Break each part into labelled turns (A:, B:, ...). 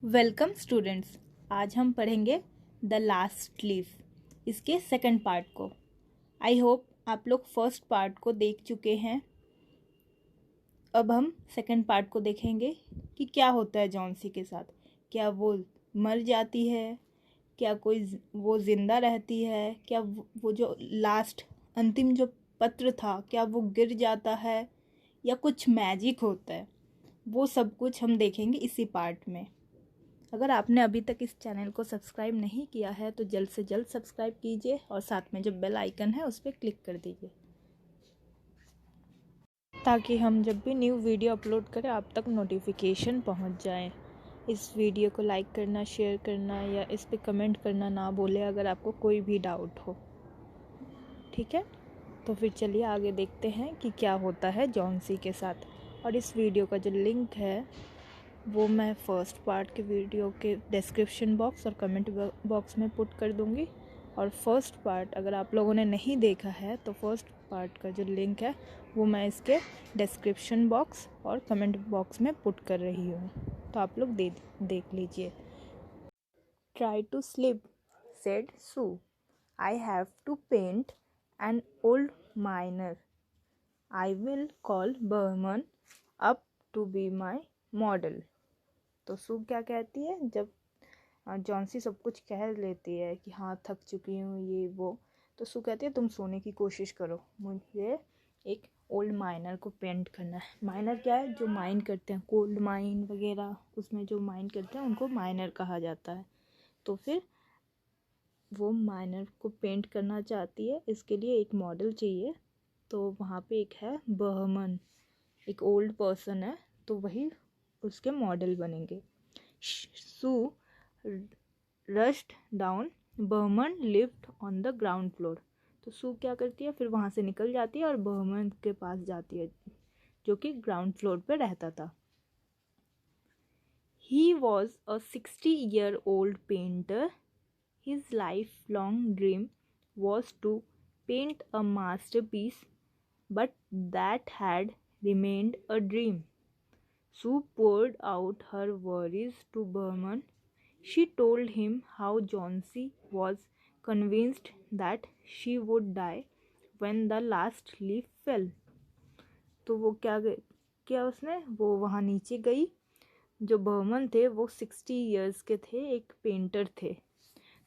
A: Welcome students. आज हम पढ़ेंगे द लास्ट लीफ, इसके सेकंड पार्ट को। आई होप आप लोग फर्स्ट पार्ट को देख चुके हैं। अब हम सेकंड पार्ट को देखेंगे कि क्या होता है जॉन्सी के साथ। क्या वो मर जाती है, क्या वो जिंदा रहती है, क्या वो जो लास्ट अंतिम जो पत्र था क्या वो गिर जाता है, या कुछ मैजिक होता है। वो सब कुछ हम देखेंगे इसी पार्ट में। अगर आपने अभी तक इस चैनल को सब्सक्राइब नहीं किया है तो जल्द से जल्द सब्सक्राइब कीजिए और साथ में जो बेल आइकन है उस पर क्लिक कर दीजिए, ताकि हम जब भी न्यू वीडियो अपलोड करें आप तक नोटिफिकेशन पहुंच जाए। इस वीडियो को लाइक करना, शेयर करना या इस पर कमेंट करना ना भूलें अगर आपको कोई भी डाउट हो। ठीक है, तो फिर चलिए आगे देखते हैं कि क्या होता है जॉन्सी के साथ। और इस वीडियो का जो लिंक है वो मैं फर्स्ट पार्ट के वीडियो के डिस्क्रिप्शन बॉक्स और कमेंट बॉक्स में पुट कर दूंगी। और फर्स्ट पार्ट अगर आप लोगों ने नहीं देखा है तो फर्स्ट पार्ट का जो लिंक है वो मैं इसके डिस्क्रिप्शन बॉक्स और कमेंट बॉक्स में पुट कर रही हूँ, तो आप लोग देख लीजिए। Try to sleep, said Sue. I have to paint an old miner. I will call Behrman up to be my model. तो सू क्या कहती है, जब जॉन्सी सब कुछ कह लेती है कि हाँ थक चुकी हूँ ये वो, तो सू कहती है तुम सोने की कोशिश करो, मुझे एक ओल्ड माइनर को पेंट करना है। माइनर क्या है, जो माइन करते हैं, कोल्ड माइन वगैरह उसमें जो माइन करते हैं उनको माइनर कहा जाता है। तो फिर वो माइनर को पेंट करना चाहती है, इसके लिए एक मॉडल चाहिए। तो वहाँ पे एक है बर्मन, एक ओल्ड पर्सन है, तो वही उसके मॉडल बनेंगे। Sue rushed down. Burman lived on the ground floor. तो सू क्या करती है, फिर वहाँ से निकल जाती है और बर्मन के पास जाती है जो कि ग्राउंड फ्लोर पे रहता था। He was a 60-year-old painter. His lifelong dream was to paint a masterpiece, but that had remained a dream. Sue poured out her worries to Berman. She told him how Jauncey was convinced that she would die when the last leaf fell. तो वो क्या उसने वो वहाँ नीचे गई। जो बर्मन थे वो 60 इयर्स के थे, एक पेंटर थे।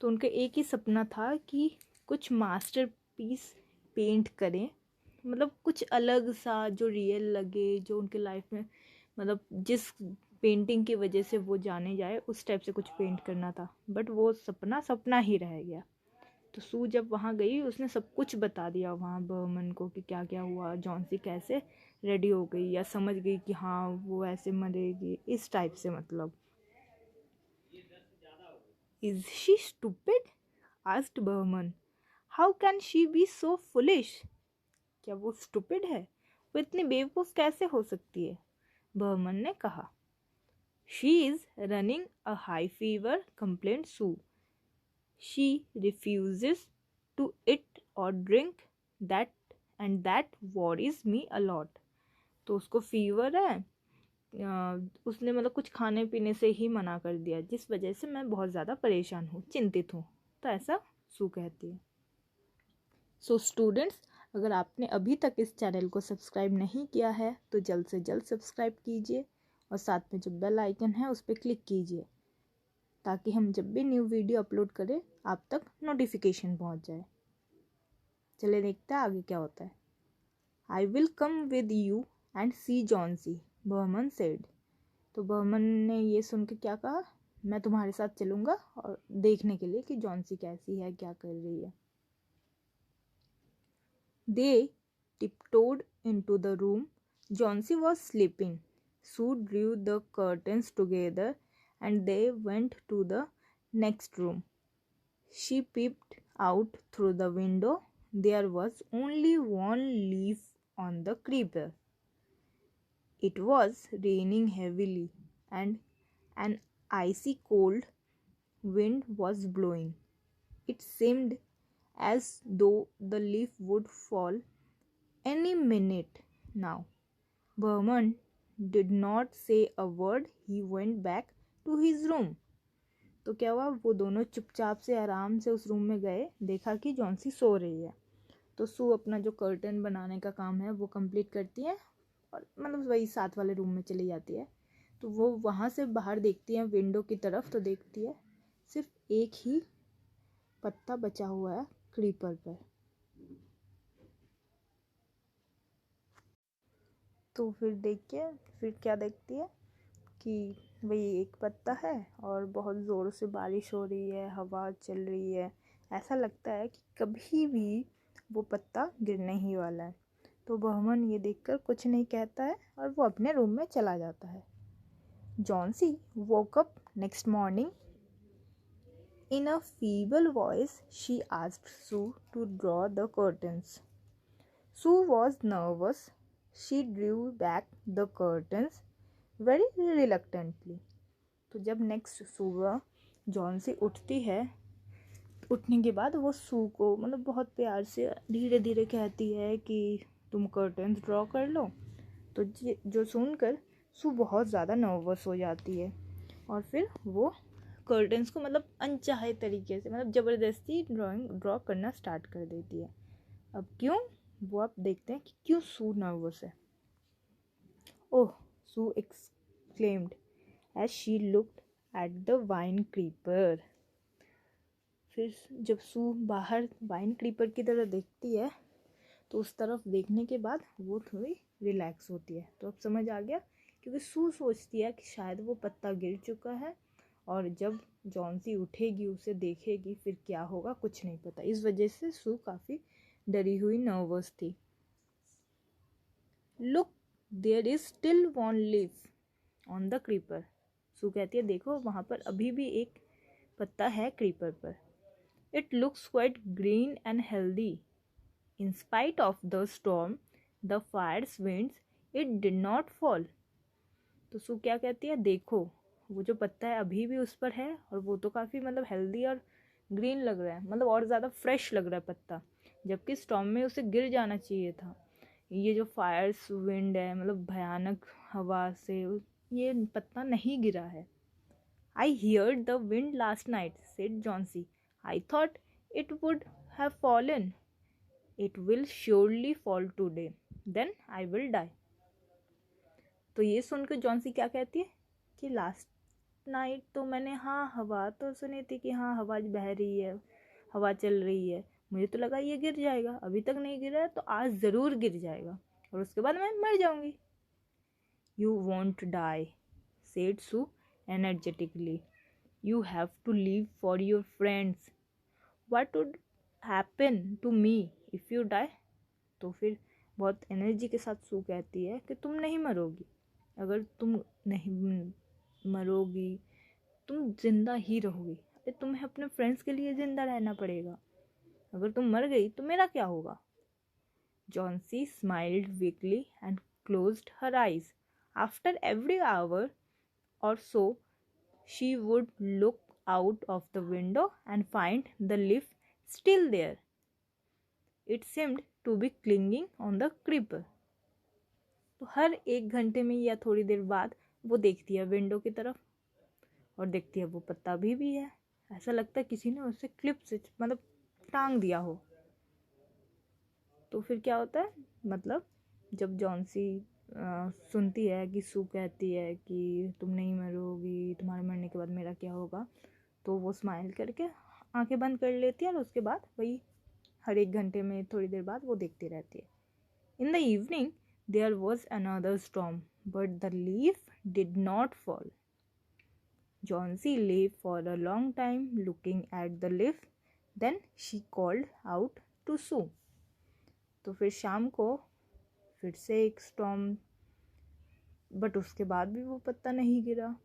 A: तो उनका एक ही सपना था कि कुछ मास्टरपीस पेंट करें, मतलब कुछ अलग सा जो रियल लगे, जो उनके लाइफ में मतलब जिस पेंटिंग की वजह से वो जाने जाए उस टाइप से कुछ पेंट करना था। बट वो सपना सपना ही रह गया। तो सू जब वहाँ गई उसने सब कुछ बता दिया वहाँ बर्मन को कि क्या क्या हुआ, जॉन्सी कैसे रेडी हो गई या समझ गई कि हाँ वो ऐसे मरेगी, इस टाइप से। मतलब is she stupid, asked Behrman. How can she be so foolish. क्या वो स्टूपिड है, वो इतनी बेवकूफ़ कैसे हो सकती है, बर्मन ने कहा। She is running a high fever, complained Sue. She refuses to eat or drink that and that worries me a lot. तो उसको फीवर है, उसने मतलब कुछ खाने पीने से ही मना कर दिया, जिस वजह से मैं बहुत ज़्यादा परेशान हूँ, चिंतित हूँ। तो ऐसा सू कहती है। सो स्टूडेंट्स, अगर आपने अभी तक इस चैनल को सब्सक्राइब नहीं किया है तो जल्द से जल्द सब्सक्राइब कीजिए और साथ में जो बेल आइकन है उस पर क्लिक कीजिए, ताकि हम जब भी न्यू वीडियो अपलोड करें आप तक नोटिफिकेशन पहुंच जाए। चलिए देखते हैं आगे क्या होता है। I will come with you and see Johnsy, Behrman said. तो बर्मन ने ये सुन के क्या कहा, मैं तुम्हारे साथ चलूँगा और देखने के लिए कि जॉन्सी कैसी है, क्या कर रही है। They tiptoed into the room. Jauncey was sleeping. Sue drew the curtains together and they went to the next room. She peeped out through the window. There was only one leaf on the creeper. It was raining heavily and an icy cold wind was blowing. It seemed as though the leaf would fall any minute now. Berman did not say a word. He went back to his room. तो क्या हुआ, वो दोनों चुपचाप से आराम से उस रूम में गए, देखा कि जॉन्सी सो रही है। तो सू अपना जो कर्टन बनाने का काम है वो कंप्लीट करती है और मतलब वही साथ वाले रूम में चली जाती है। तो वो वहाँ से बाहर देखती है विंडो की तरफ, तो देखती है सिर्फ एक ही पत्ता बचा हुआ है क्रीपर पर। तो फिर देखिए फिर क्या देखती है कि वही एक पत्ता है और बहुत ज़ोर से बारिश हो रही है, हवा चल रही है, ऐसा लगता है कि कभी भी वो पत्ता गिरने ही वाला है। तो बहमन ये देखकर कुछ नहीं कहता है और वो अपने रूम में चला जाता है। Johnsy woke up next morning. In a feeble voice, she asked Sue to draw the curtains. Sue was nervous. She drew back the curtains very reluctantly. तो जब नेक्स्ट सुबह जॉन्सी उठती है, उठने के बाद वो सू को मतलब बहुत प्यार से धीरे धीरे कहती है कि तुम कर्टन्स ड्रॉ कर लो। तो जो सुनकर सू बहुत ज़्यादा नर्वस हो जाती है और फिर वो कर्टन्स को मतलब अनचाहे तरीके से मतलब ज़बरदस्ती ड्रॉ करना स्टार्ट कर देती है। अब क्यों, वो आप देखते हैं कि क्यों सू नर्वस है। Oh, Sue exclaimed as she looked at the vine creeper. फिर जब सू बाहर वाइन क्रीपर की तरह देखती है तो उस तरफ देखने के बाद वो थोड़ी रिलैक्स होती है। तो अब समझ आ गया, क्योंकि सू सोचती है कि शायद वो पत्ता गिर चुका है और जब जॉन्सी उठेगी उसे देखेगी फिर क्या होगा कुछ नहीं पता। इस वजह से सू काफ़ी डरी हुई नर्वस थी। Look, there is still one leaf on the creeper. Sue कहती है देखो वहाँ पर अभी भी एक पत्ता है क्रीपर पर। It looks quite green and healthy. In spite of the storm, the fire's winds, it did not fall. तो सू क्या कहती है, देखो वो जो पत्ता है अभी भी उस पर है और वो तो काफ़ी मतलब हेल्दी और ग्रीन लग रहा है, मतलब और ज़्यादा फ्रेश लग रहा है पत्ता, जबकि स्टॉर्म में उसे गिर जाना चाहिए था। ये जो फायर्स विंड है मतलब भयानक हवा से ये पत्ता नहीं गिरा है। आई heard the wind last night, said Johnsy. I thought it would have fallen. It will surely fall today. Then I will die. तो ये सुनकर जॉन्सी क्या कहती है कि लास्ट नाइट तो मैंने हवा तो सुनी थी कि हवा बह रही है, हवा चल रही है, मुझे तो लगा ये गिर जाएगा, अभी तक नहीं गिरा है तो आज ज़रूर गिर जाएगा और उसके बाद मैं मर जाऊंगी। You won't die, said Sue energetically. You have to live for your friends. What would happen to me if you die? तो फिर बहुत एनर्जी के साथ सू कहती है कि तुम नहीं मरोगी, अगर तुम नहीं मरोगी तुम जिंदा ही रहोगी, अरे तुम्हें अपने फ्रेंड्स के लिए जिंदा रहना पड़ेगा, अगर तुम मर गई तो मेरा क्या होगा। Johnsy smiled weekly and closed her eyes. After every hour or so, she would look out of the window and find the leaf still there. It seemed to be clinging on the creeper. तो हर एक घंटे में या थोड़ी देर बाद वो देखती है विंडो की तरफ और देखती है वो पत्ता भी है। ऐसा लगता है किसी ने उसे क्लिप से मतलब टांग दिया हो। तो फिर क्या होता है, मतलब जब जॉन्सी सुनती है कि सू कहती है कि तुम नहीं मरोगी, तुम्हारे मरने के बाद मेरा क्या होगा, तो वो स्माइल करके आंखें बंद कर लेती है और उसके बाद वही हर एक घंटे में थोड़ी देर बाद वो देखती रहती है। In the evening there was another storm but the leaf did not fall. Johnsy lay for a long time looking at the leaf. Then she called out to Sue. तो फिर शाम को फिर से एक स्टॉर्म, बट उसके बाद भी वो पत्ता नहीं गिरा।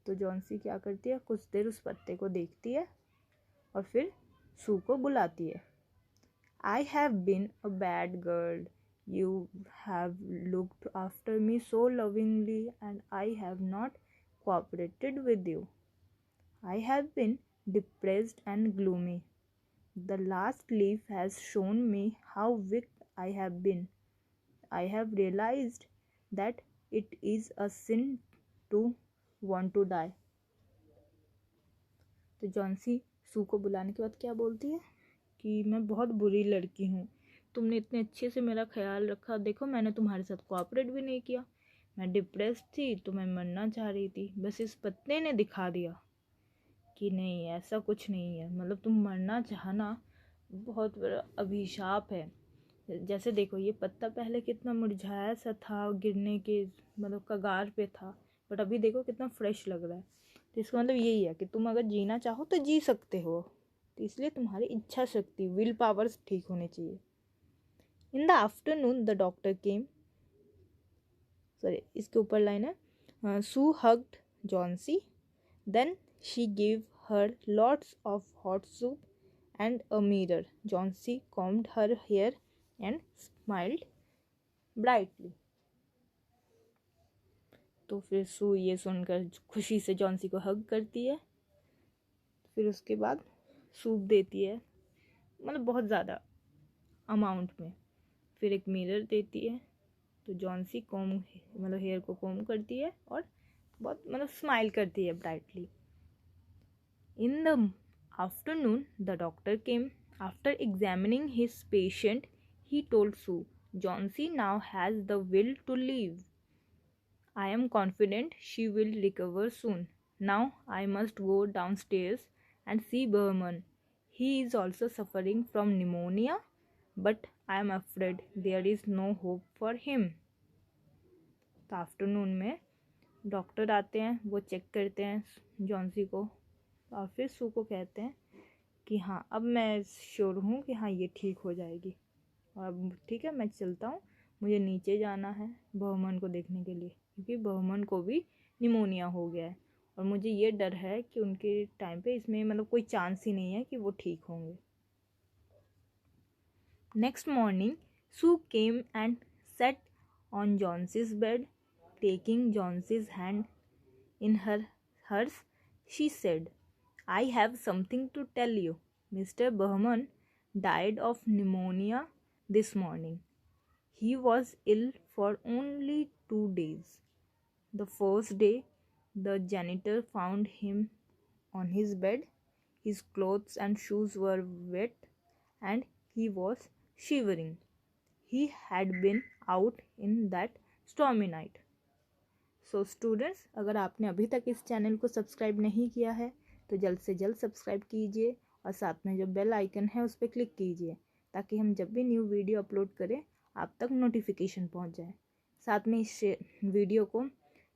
A: तो जॉन्सी क्या करती है, कुछ देर उस पत्ते को देखती है और फिर सू को बुलाती है. I have been a bad girl. You have looked after me so lovingly and I have not cooperated with you. I have been depressed and gloomy. The last leaf has shown me how weak I have been. I have realized that it is a sin to want to die. तो Johnsy सू को बुलाने के बाद क्या बोलती है कि मैं बहुत बुरी लड़की हूँ, तुमने इतने अच्छे से मेरा ख्याल रखा, देखो मैंने तुम्हारे साथ कोऑपरेट भी नहीं किया, मैं डिप्रेस्ड थी तो मैं मरना चाह रही थी, बस इस पत्ते ने दिखा दिया कि नहीं ऐसा कुछ नहीं है, मतलब तुम मरना चाहना बहुत बड़ा अभिशाप है। जैसे देखो ये पत्ता पहले कितना मुरझाया सा था, गिरने के मतलब कगार पे था, बट अभी देखो कितना फ्रेश लग रहा है। तो इसका मतलब यही है कि तुम अगर जीना चाहो तो जी सकते हो, तो इसलिए तुम्हारी इच्छा शक्ति विल पावर्स ठीक होने चाहिए। In the afternoon the doctor came, sorry इसके ऊपर लाइन है, Sue hugged Johnsy, then she give her lots of hot soup and a mirror. Johnsy combed her hair and smiled brightly. तो फिर सू ये सुनकर खुशी से जॉन्सी को हग करती है। फिर उसके बाद सूप देती है, मतलब बहुत ज़्यादा अमाउंट में। फिर एक मिरर देती है, तो जॉन्सी कॉम मतलब हेयर को कॉम करती है और बहुत मतलब स्माइल करती है brightly. In the afternoon the doctor came. After examining his patient, he told Sue, Johnsy now has the will to live. I am confident she will recover soon. Now I must go downstairs and see Berman. He is also suffering from pneumonia, but I am afraid there is no hope for him. तो afternoon में doctor आते हैं, वो check करते हैं Johnsy को और फिर सू को कहते हैं कि हाँ अब मैं श्योर हूँ कि हाँ ये ठीक हो जाएगी, और अब ठीक है मैं चलता हूँ, मुझे नीचे जाना है बर्मन को देखने के लिए, क्योंकि बर्मन को भी निमोनिया हो गया है और मुझे ये डर है कि उनके टाइम पे इसमें मतलब कोई चांस ही नहीं है कि वो ठीक होंगे। Next morning Sue came and sat on Johnsy's bed, taking Johnsy's hand in hers, she said, I have something to tell you. Mr. Berman died of pneumonia this morning. He was ill for only 2 days. The first day, the janitor found him on his bed. His clothes and shoes were wet and he was shivering. He had been out in that stormy night. So students, अगर आपने अभी तक इस channel को subscribe नहीं किया है तो जल्द से जल्द सब्सक्राइब कीजिए और साथ में जो बेल आइकन है उस पर क्लिक कीजिए, ताकि हम जब भी न्यू वीडियो अपलोड करें आप तक नोटिफिकेशन पहुंच जाए। साथ में इस वीडियो को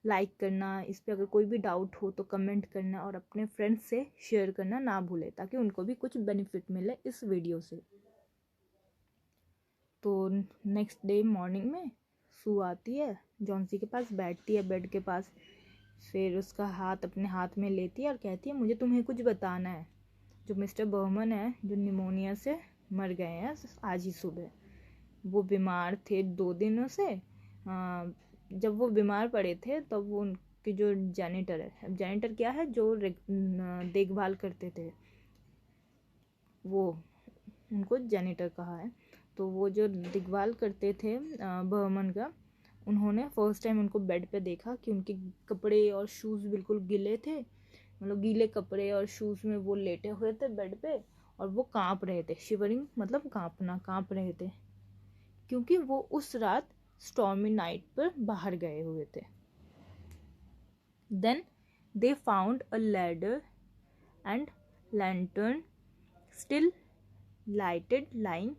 A: लाइक करना, इस पर अगर कोई भी डाउट हो तो कमेंट करना और अपने फ्रेंड्स से शेयर करना ना भूलें, ताकि उनको भी कुछ बेनिफिट मिले इस वीडियो से। तो नेक्स्ट डे मॉर्निंग में सू आती है, जॉन्सी के पास बैठती है बेड के पास, फिर उसका हाथ अपने हाथ में लेती है और कहती है मुझे तुम्हें कुछ बताना है। जो मिस्टर बर्मन है जो निमोनिया से मर गए हैं आज ही सुबह, वो बीमार थे 2 दिनों से। जब वो बीमार पड़े थे तब वो उनके जो जैनिटर है, जैनिटर क्या है जो देखभाल करते थे, वो उनको जैनिटर कहा है। तो वो जो देखभाल करते थे बर्मन का, उन्होंने फर्स्ट टाइम उनको बेड पे देखा कि उनके कपड़े और शूज़ बिल्कुल गीले थे, मतलब गीले कपड़े और शूज़ में वो लेटे हुए थे बेड पे और वो कांप रहे थे। शिवरिंग मतलब कांप रहे थे, क्योंकि वो उस रात स्टॉर्मी नाइट पर बाहर गए हुए थे। Then they found a ladder and lantern still lighted lying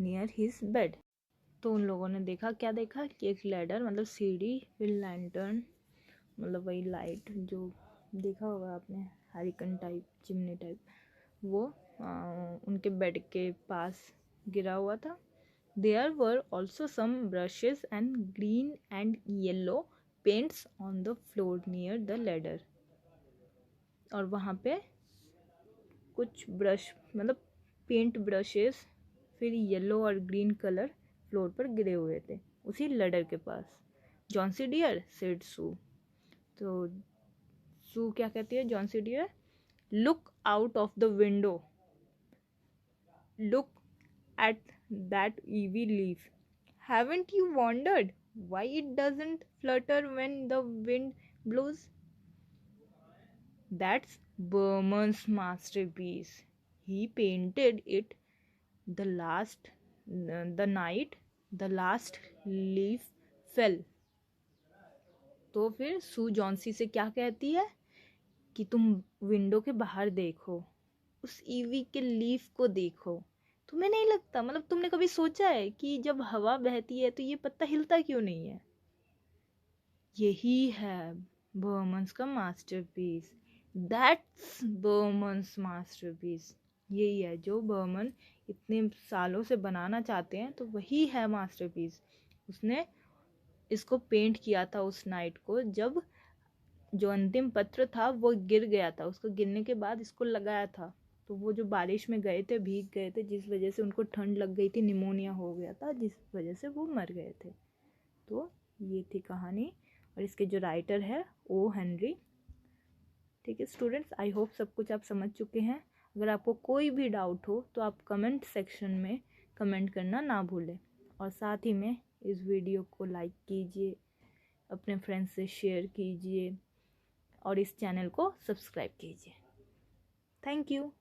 A: near his bed. तो उन लोगों ने देखा, क्या देखा कि एक लैडर मतलब सीढ़ी, फिर लैंटर्न मतलब वही लाइट जो देखा होगा आपने हैरिकन टाइप चिमनी टाइप, वो उनके बेड के पास गिरा हुआ था। There were also some brushes and green and yellow paints on the floor near the ladder, और वहाँ पे कुछ ब्रश मतलब पेंट ब्रशेस फिर येलो और ग्रीन कलर फ्लोर पर गिरे हुए थे उसी लैडर के पास। जॉन्सी डियर सेड सू, तो सू क्या कहती है Johnsy dear, look out of the window, look at that ivy leaf, haven't you wondered why it doesn't Flutter when the wind blows? That's Berman's masterpiece. He painted it the night the last leaf fell. तो फिर सू Johnsy से क्या कहती है कि तुम window के बाहर देखो, उस ईवी के लीफ को देखो। तुम्हें नहीं लगता, मतलब तुमने कभी सोचा है कि जब हवा बहती है तो ये पत्ता हिलता क्यों नहीं है? यही है बर्मन्स का मास्टरपीस। That's Burman's masterpiece. यही है जो बर्मन इतने सालों से बनाना चाहते हैं, तो वही है मास्टरपीस। उसने इसको पेंट किया था उस नाइट को, जब जो अंतिम पत्र था वो गिर गया था। उसको गिरने के बाद इसको लगाया था, तो वो जो बारिश में गए थे, भीग गए थे, जिस वजह से उनको ठंड लग गई थी, निमोनिया हो गया था, जिस वजह से वो मर गए थे। तो ये थी कहानी, और इसके जो राइटर है ओ हेनरी। ठीक है स्टूडेंट्स, आई होप सब कुछ आप समझ चुके हैं। अगर आपको कोई भी डाउट हो तो आप कमेंट सेक्शन में कमेंट करना ना भूलें, और साथ ही में इस वीडियो को लाइक कीजिए, अपने फ्रेंड्स से शेयर कीजिए, और इस चैनल को सब्सक्राइब कीजिए। Thank you.